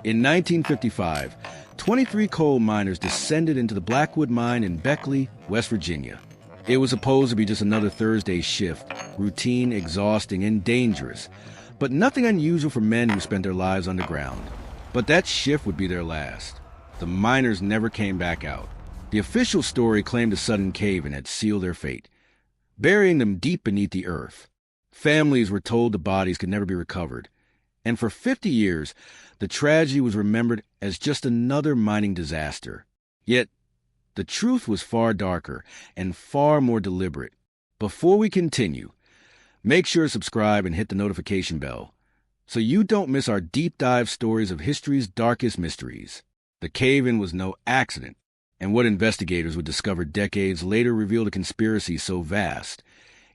In 1955, 23 coal miners descended into the Blackwood Mine in Beckley, West Virginia. It was supposed to be just another Thursday shift, routine, exhausting, and dangerous, but nothing unusual for men who spent their lives underground. But that shift would be their last. The miners never came back out. The official story claimed a sudden cave-in had sealed their fate, burying them deep beneath the earth. Families were told the bodies could never be recovered, and for 50 years, the tragedy was remembered as just another mining disaster. Yet, the truth was far darker and far more deliberate. Before we continue, make sure to subscribe and hit the notification bell so you don't miss our deep dive stories of history's darkest mysteries. The cave-in was no accident, and what investigators would discover decades later revealed a conspiracy so vast.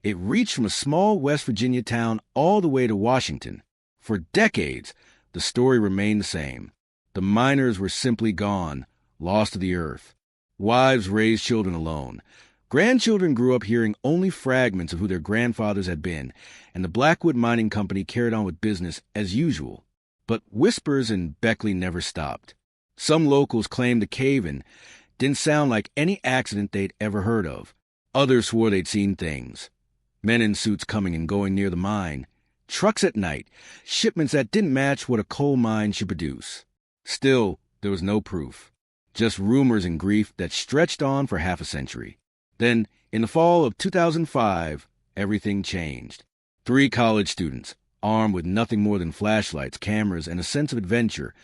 It reached from a small West Virginia town all the way to Washington. For decades, the story remained the same. The miners were simply gone, lost to the earth. Wives raised children alone. Grandchildren grew up hearing only fragments of who their grandfathers had been, and the Blackwood Mining Company carried on with business as usual. But whispers in Beckley never stopped. Some locals claimed the cave-in didn't sound like any accident they'd ever heard of. Others swore they'd seen things. Men in suits coming and going near the mine. Trucks at night. Shipments that didn't match what a coal mine should produce. Still, there was no proof. Just rumors and grief that stretched on for half a century. Then, in the fall of 2005, everything changed. 3 college students, armed with nothing more than flashlights, cameras, and a sense of adventure,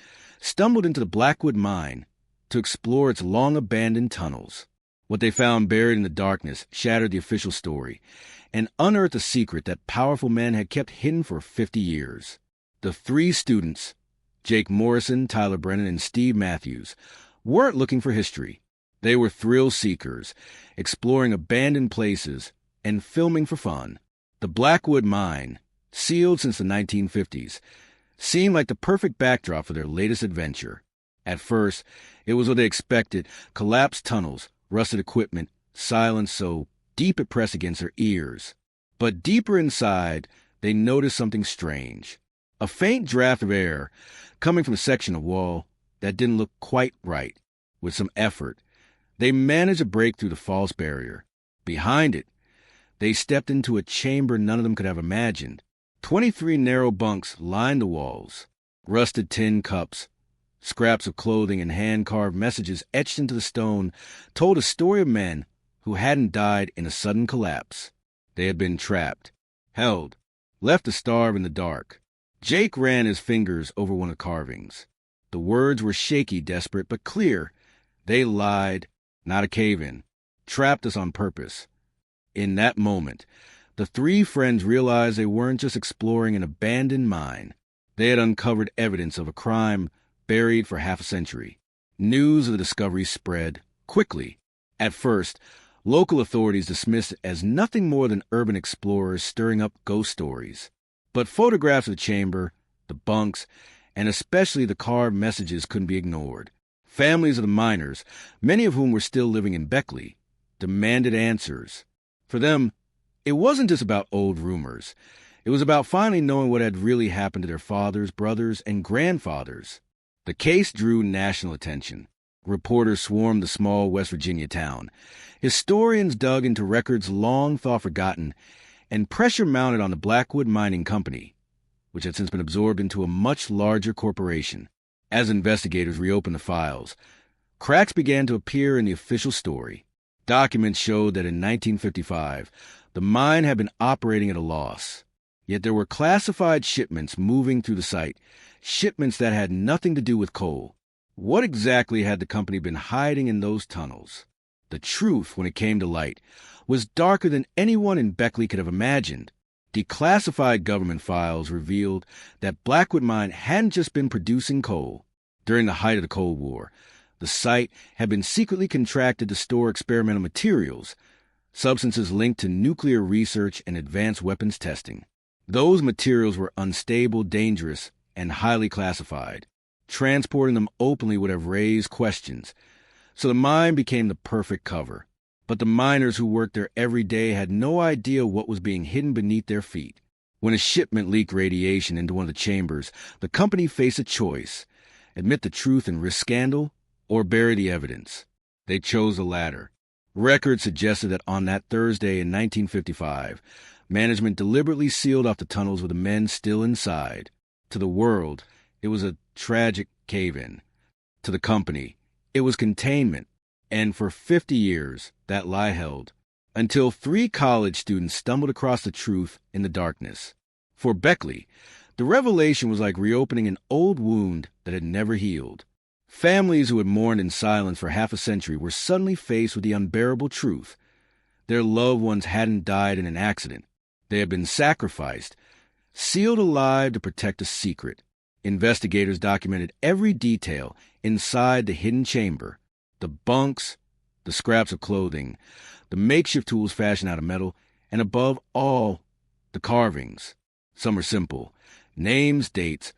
stumbled into the Blackwood Mine to explore its long-abandoned tunnels. What they found buried in the darkness shattered the official story and unearthed a secret that powerful men had kept hidden for 50 years. The 3 students, Jake Morrison, Tyler Brennan, and Steve Matthews, weren't looking for history. They were thrill seekers, exploring abandoned places and filming for fun. The Blackwood Mine, sealed since the 1950s, seemed like the perfect backdrop for their latest adventure. At first, it was what they expected: collapsed tunnels, rusted equipment, silence so deep it pressed against their ears. But deeper inside, they noticed something strange. A faint draft of air coming from a section of wall that didn't look quite right. With some effort, they managed to break through the false barrier. Behind it, they stepped into a chamber none of them could have imagined. 23 narrow bunks lined the walls. Rusted tin cups, scraps of clothing, and hand-carved messages etched into the stone told a story of men who hadn't died in a sudden collapse. They had been trapped, held, left to starve in the dark. Jake ran his fingers over one of the carvings. The words were shaky, desperate, but clear. They lied, not a cave-in, trapped us on purpose. In that moment, the 3 friends realized they weren't just exploring an abandoned mine. They had uncovered evidence of a crime buried for half a century. News of the discovery spread quickly. At first, local authorities dismissed it as nothing more than urban explorers stirring up ghost stories. But photographs of the chamber, the bunks, and especially the carved messages couldn't be ignored. Families of the miners, many of whom were still living in Beckley, demanded answers. For them, it wasn't just about old rumors. It was about finally knowing what had really happened to their fathers, brothers, and grandfathers. The case drew national attention. Reporters swarmed the small West Virginia town. Historians dug into records long thought forgotten, and pressure mounted on the Blackwood Mining Company, which had since been absorbed into a much larger corporation. As investigators reopened the files, cracks began to appear in the official story. Documents showed that in 1955, the mine had been operating at a loss. Yet there were classified shipments moving through the site, shipments that had nothing to do with coal. What exactly had the company been hiding in those tunnels? The truth, when it came to light, was darker than anyone in Beckley could have imagined. Declassified government files revealed that Blackwood Mine hadn't just been producing coal. During the height of the Cold War, the site had been secretly contracted to store experimental materials, substances linked to nuclear research and advanced weapons testing. Those materials were unstable, dangerous, and highly classified. Transporting them openly would have raised questions, so the mine became the perfect cover. But the miners who worked there every day had no idea what was being hidden beneath their feet. When a shipment leaked radiation into one of the chambers, the company faced a choice: admit the truth and risk scandal, or bury the evidence. They chose the latter. Records suggested that on that Thursday in 1955, management deliberately sealed off the tunnels with the men still inside. To the world, it was a tragic cave-in. To the company, it was containment. And for 50 years, that lie held, until 3 college students stumbled across the truth in the darkness. For Beckley, the revelation was like reopening an old wound that had never healed. Families who had mourned in silence for half a century were suddenly faced with the unbearable truth. Their loved ones hadn't died in an accident. They had been sacrificed, sealed alive to protect a secret. Investigators documented every detail inside the hidden chamber. The bunks, the scraps of clothing, the makeshift tools fashioned out of metal, and above all, the carvings. Some were simple. Names, dates,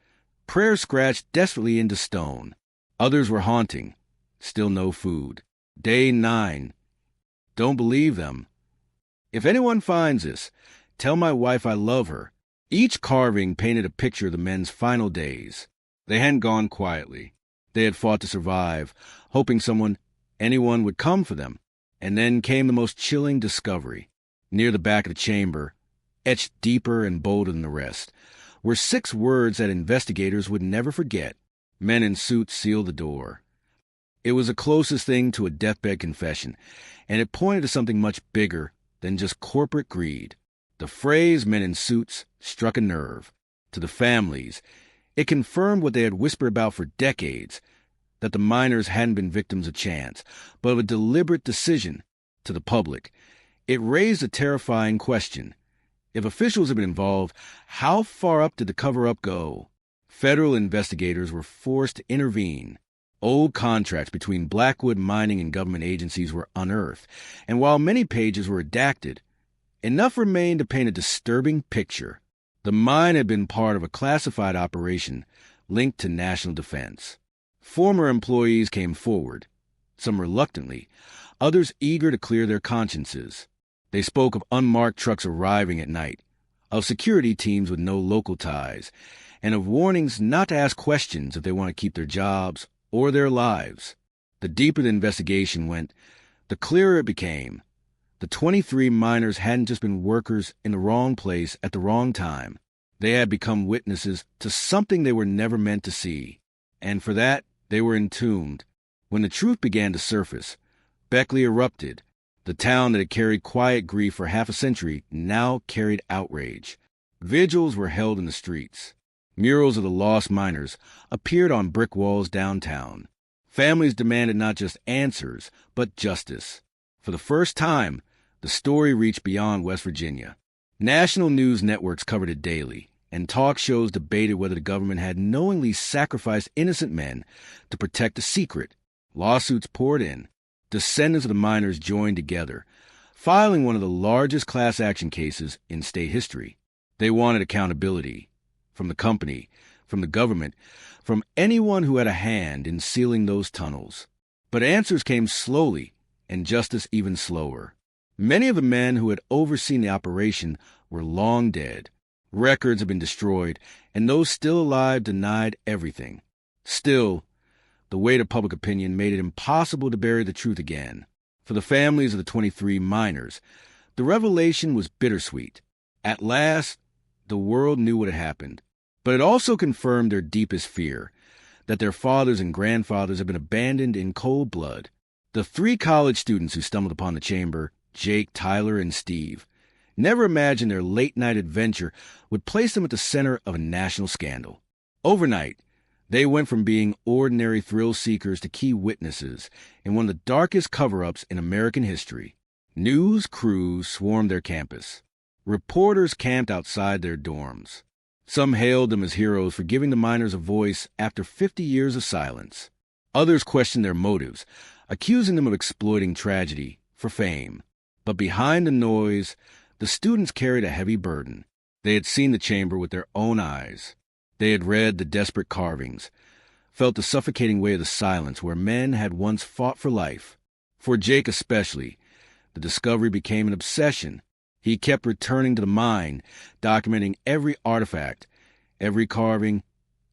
prayers scratched desperately into stone. Others were haunting. Still no food. Day 9. Don't believe them. If anyone finds this, tell my wife I love her. Each carving painted a picture of the men's final days. They hadn't gone quietly. They had fought to survive, hoping anyone would come for them. And then came the most chilling discovery. Near the back of the chamber, etched deeper and bolder than the rest, were 6 words that investigators would never forget. Men in suits sealed the door. It was the closest thing to a deathbed confession, and it pointed to something much bigger than just corporate greed. The phrase "men in suits" struck a nerve. To the families, it confirmed what they had whispered about for decades, that the miners hadn't been victims of chance, but of a deliberate decision. To the public, it raised a terrifying question. If officials had been involved, how far up did the cover-up go? Federal investigators were forced to intervene. Old contracts between Blackwood Mining and government agencies were unearthed, and while many pages were redacted, enough remained to paint a disturbing picture. The mine had been part of a classified operation linked to national defense. Former employees came forward, some reluctantly, others eager to clear their consciences. They spoke of unmarked trucks arriving at night, of security teams with no local ties, and of warnings not to ask questions if they want to keep their jobs or their lives. The deeper the investigation went, the clearer it became. The 23 miners hadn't just been workers in the wrong place at the wrong time. They had become witnesses to something they were never meant to see. And for that, they were entombed. When the truth began to surface, Beckley erupted. The town that had carried quiet grief for half a century now carried outrage. Vigils were held in the streets. Murals of the lost miners appeared on brick walls downtown. Families demanded not just answers, but justice. For the first time, the story reached beyond West Virginia. National news networks covered it daily, and talk shows debated whether the government had knowingly sacrificed innocent men to protect a secret. Lawsuits poured in. Descendants of the miners joined together, filing one of the largest class action cases in state history. They wanted accountability from the company, from the government, from anyone who had a hand in sealing those tunnels. But answers came slowly, and justice even slower. Many of the men who had overseen the operation were long dead. Records had been destroyed, and those still alive denied everything. Still, the weight of public opinion made it impossible to bury the truth again. For the families of the 23 miners, the revelation was bittersweet. At last, the world knew what had happened. But it also confirmed their deepest fear, that their fathers and grandfathers had been abandoned in cold blood. The 3 college students who stumbled upon the chamber, Jake, Tyler, and Steve, never imagined their late-night adventure would place them at the center of a national scandal. Overnight, they went from being ordinary thrill-seekers to key witnesses in one of the darkest cover-ups in American history. News crews swarmed their campus. Reporters camped outside their dorms. Some hailed them as heroes for giving the miners a voice after 50 years of silence. Others questioned their motives, accusing them of exploiting tragedy for fame. But behind the noise, the students carried a heavy burden. They had seen the chamber with their own eyes. They had read the desperate carvings, felt the suffocating weight of the silence where men had once fought for life. For Jake especially, the discovery became an obsession. He kept returning to the mine, documenting every artifact, every carving,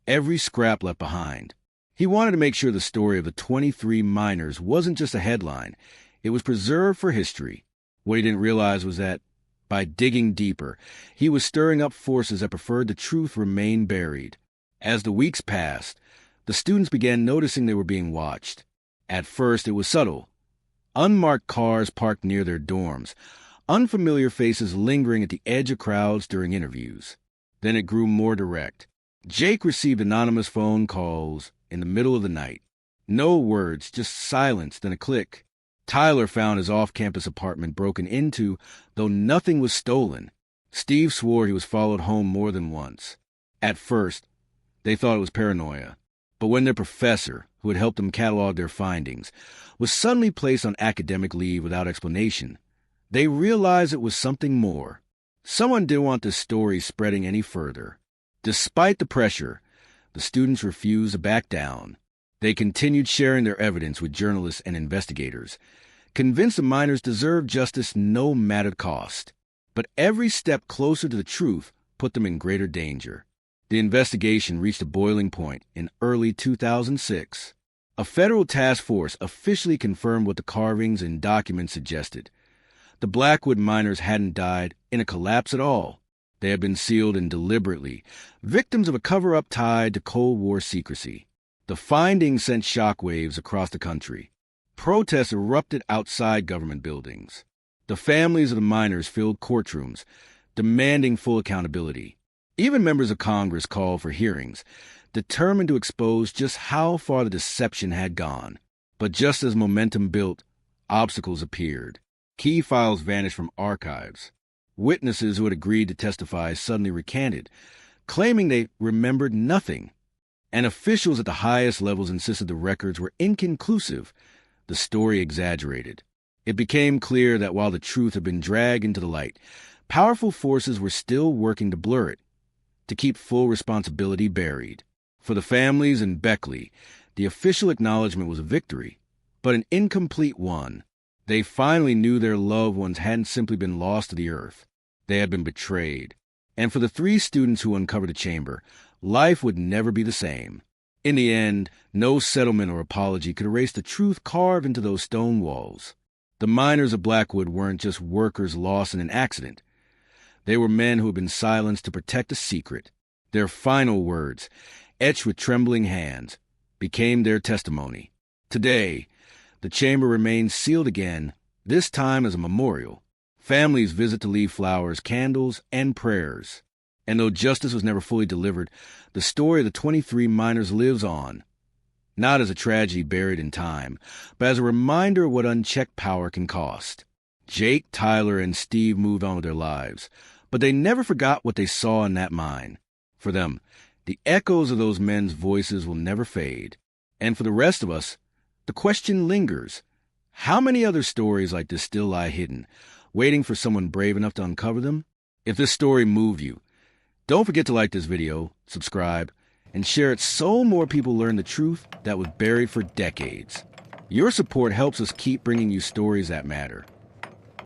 every scrap left behind. He wanted to make sure the story of the 23 miners wasn't just a headline. It was preserved for history. What he didn't realize was that, by digging deeper, he was stirring up forces that preferred the truth remain buried. As the weeks passed, the students began noticing they were being watched. At first, it was subtle. Unmarked cars parked near their dorms, unfamiliar faces lingering at the edge of crowds during interviews. Then it grew more direct. Jake received anonymous phone calls in the middle of the night. No words, just silence, then a click. Tyler found his off-campus apartment broken into, though nothing was stolen. Steve swore he was followed home more than once. At first, they thought it was paranoia. But when their professor, who had helped them catalog their findings, was suddenly placed on academic leave without explanation, they realized it was something more. Someone didn't want this story spreading any further. Despite the pressure, the students refused to back down. They continued sharing their evidence with journalists and investigators, convinced the miners deserved justice no matter the cost. But every step closer to the truth put them in greater danger. The investigation reached a boiling point in early 2006. A federal task force officially confirmed what the carvings and documents suggested. The Blackwood miners hadn't died in a collapse at all. They had been sealed in deliberately, victims of a cover-up tied to Cold War secrecy. The findings sent shockwaves across the country. Protests erupted outside government buildings. The families of the miners filled courtrooms, demanding full accountability. Even members of Congress called for hearings, determined to expose just how far the deception had gone. But just as momentum built, obstacles appeared. Key files vanished from archives. Witnesses who had agreed to testify suddenly recanted, claiming they remembered nothing. And officials at the highest levels insisted the records were inconclusive, the story exaggerated. It became clear that while the truth had been dragged into the light, powerful forces were still working to blur it, to keep full responsibility buried. For the families in Beckley, the official acknowledgement was a victory, but an incomplete one. They finally knew their loved ones hadn't simply been lost to the earth. They had been betrayed. And for the 3 students who uncovered the chamber, life would never be the same. In the end, no settlement or apology could erase the truth carved into those stone walls. The miners of Blackwood weren't just workers lost in an accident. They were men who had been silenced to protect a secret. Their final words, etched with trembling hands, became their testimony. Today, the chamber remains sealed again, this time as a memorial. Families visit to leave flowers, candles, and prayers. And though justice was never fully delivered, the story of the 23 miners lives on. Not as a tragedy buried in time, but as a reminder of what unchecked power can cost. Jake, Tyler, and Steve moved on with their lives, but they never forgot what they saw in that mine. For them, the echoes of those men's voices will never fade. And for the rest of us, the question lingers. How many other stories like this still lie hidden, waiting for someone brave enough to uncover them? If this story moved you, don't forget to like this video, subscribe, and share it so more people learn the truth that was buried for decades. Your support helps us keep bringing you stories that matter.